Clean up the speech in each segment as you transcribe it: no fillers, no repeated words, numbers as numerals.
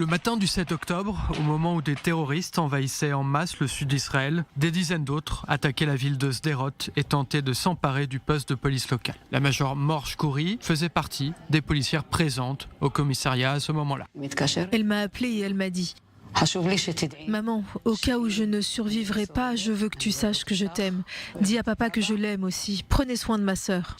Le matin du 7 octobre, au moment où des terroristes envahissaient en masse le sud d'Israël, des dizaines d'autres attaquaient la ville de Sderot et tentaient de s'emparer du poste de police local. La major Mor Shkouri faisait partie des policières présentes au commissariat à ce moment-là. Elle m'a appelée et elle m'a dit « Maman, au cas où je ne survivrai pas, je veux que tu saches que je t'aime. Dis à papa que je l'aime aussi. Prenez soin de ma sœur. »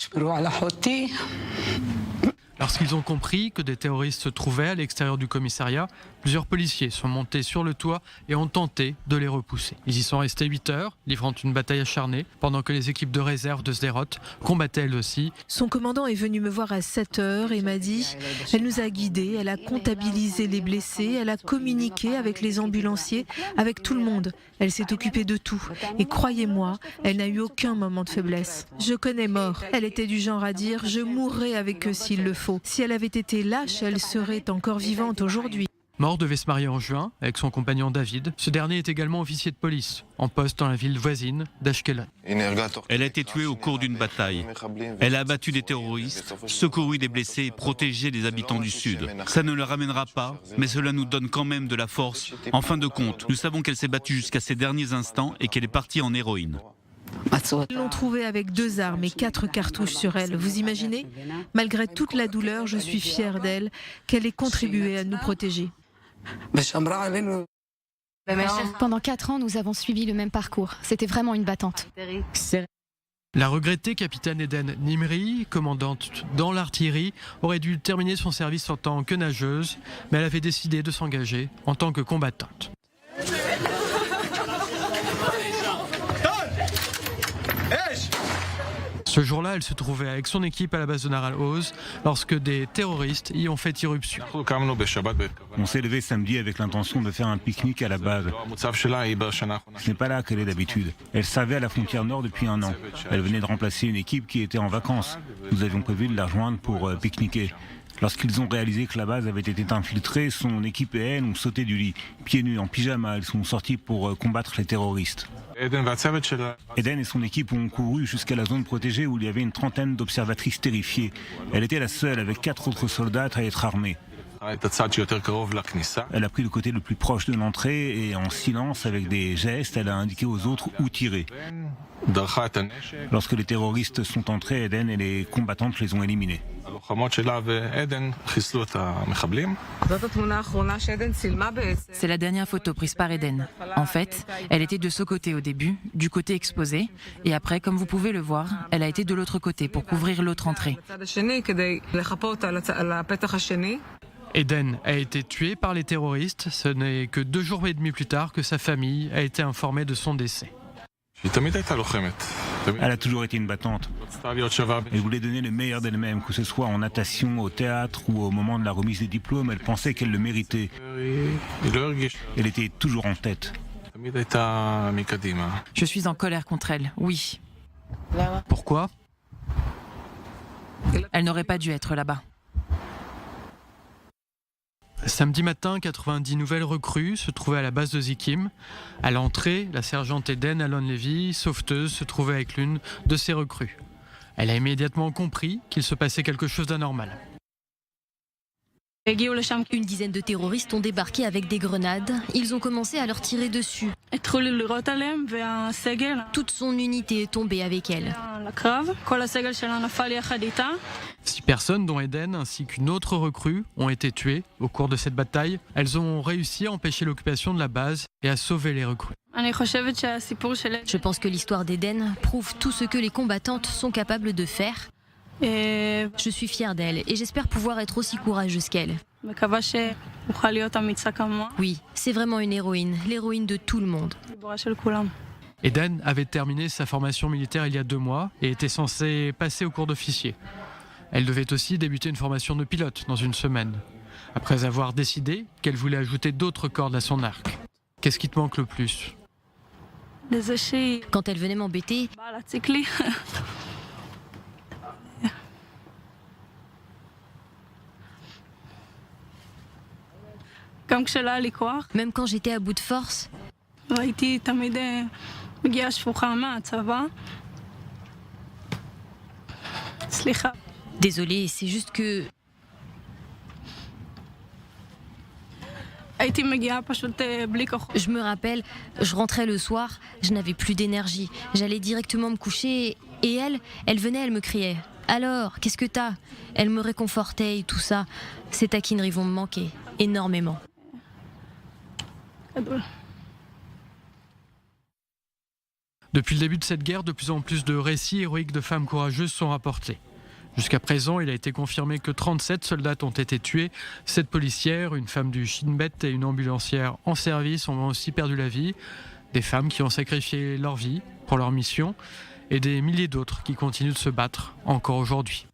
Lorsqu'ils ont compris que des terroristes se trouvaient à l'extérieur du commissariat, plusieurs policiers sont montés sur le toit et ont tenté de les repousser. Ils y sont restés 8 heures, livrant une bataille acharnée, pendant que les équipes de réserve de Sderot combattaient elles aussi. Son commandant est venu me voir à 7 heures et m'a dit « Elle nous a guidés, elle a comptabilisé les blessés, elle a communiqué avec les ambulanciers, avec tout le monde. Elle s'est occupée de tout. Et croyez-moi, elle n'a eu aucun moment de faiblesse. Je connais Mor. Elle était du genre à dire « Je mourrai avec eux s'il le faut. Si elle avait été lâche, elle serait encore vivante aujourd'hui. » Mor devait se marier en juin avec son compagnon David. Ce dernier est également officier de police, en poste dans la ville voisine d'Ashkelon. Elle a été tuée au cours d'une bataille. Elle a abattu des terroristes, secouru des blessés et protégé les habitants du Sud. Ça ne le ramènera pas, mais cela nous donne quand même de la force. En fin de compte, nous savons qu'elle s'est battue jusqu'à ses derniers instants et qu'elle est partie en héroïne. Ils l'ont trouvée avec 2 armes et 4 cartouches sur elle. Vous imaginez ? Malgré toute la douleur, je suis fière d'elle, qu'elle ait contribué à nous protéger. Pendant 4 ans, nous avons suivi le même parcours. C'était vraiment une battante. La regrettée capitaine Eden Nimri, commandante dans l'artillerie, aurait dû terminer son service en tant que nageuse, mais elle avait décidé de s'engager en tant que combattante. Ce jour-là, elle se trouvait avec son équipe à la base de Nahal Oz lorsque des terroristes y ont fait irruption. On s'est levé samedi avec l'intention de faire un pique-nique à la base. Ce n'est pas là qu'elle est d'habitude. Elle savait à la frontière nord depuis 1 an. Elle venait de remplacer une équipe qui était en vacances. Nous avions prévu de la rejoindre pour pique-niquer. Lorsqu'ils ont réalisé que la base avait été infiltrée, son équipe et elle ont sauté du lit. Pieds nus, en pyjama, ils sont sortis pour combattre les terroristes. Eden et son équipe ont couru jusqu'à la zone protégée où il y avait une trentaine d'observatrices terrifiées. Elle était la seule avec 4 autres soldats à être armés. Elle a pris le côté le plus proche de l'entrée et en silence, avec des gestes, elle a indiqué aux autres où tirer. Lorsque les terroristes sont entrés, Eden et les combattantes les ont éliminés. C'est la dernière photo prise par Eden. En fait, elle était de ce côté au début, du côté exposé, et après, comme vous pouvez le voir, elle a été de l'autre côté pour couvrir l'autre entrée. Eden a été tué par les terroristes. Ce n'est que 2 jours et demi plus tard que sa famille a été informée de son décès. Elle a toujours été une battante. Elle voulait donner le meilleur d'elle-même, que ce soit en natation, au théâtre ou au moment de la remise des diplômes. Elle pensait qu'elle le méritait. Elle était toujours en tête. Je suis en colère contre elle, oui. Pourquoi ? Elle n'aurait pas dû être là-bas. Samedi matin, 90 nouvelles recrues se trouvaient à la base de Zikim. À l'entrée, la sergente Eden Alon Levy, sauveteuse, se trouvait avec l'une de ces recrues. Elle a immédiatement compris qu'il se passait quelque chose d'anormal. Une dizaine de terroristes ont débarqué avec des grenades. Ils ont commencé à leur tirer dessus. Toute son unité est tombée avec elle. 6 personnes, dont Eden ainsi qu'une autre recrue, ont été tuées au cours de cette bataille. Elles ont réussi à empêcher l'occupation de la base et à sauver les recrues. Je pense que l'histoire d'Eden prouve tout ce que les combattantes sont capables de faire. Je suis fière d'elle et j'espère pouvoir être aussi courageuse qu'elle. Oui, c'est vraiment une héroïne, l'héroïne de tout le monde. Eden avait terminé sa formation militaire il y a 2 mois et était censée passer au cours d'officier. Elle devait aussi débuter une formation de pilote dans 1 semaine, après avoir décidé qu'elle voulait ajouter d'autres cordes à son arc. Qu'est-ce qui te manque le plus ? Quand elle venait m'embêter, même quand j'étais à bout de force, désolée, c'est juste que Je me rappelle, je rentrais le soir, je n'avais plus d'énergie. J'allais directement me coucher et elle venait, elle me criait. Alors, qu'est-ce que t'as ? Elle me réconfortait et tout ça. Ces taquineries vont me manquer énormément. Depuis le début de cette guerre, de plus en plus de récits héroïques de femmes courageuses sont rapportés. Jusqu'à présent, il a été confirmé que 37 soldats ont été tués. 7 policières, une femme du Shin Bet et une ambulancière en service ont aussi perdu la vie. Des femmes qui ont sacrifié leur vie pour leur mission et des milliers d'autres qui continuent de se battre encore aujourd'hui.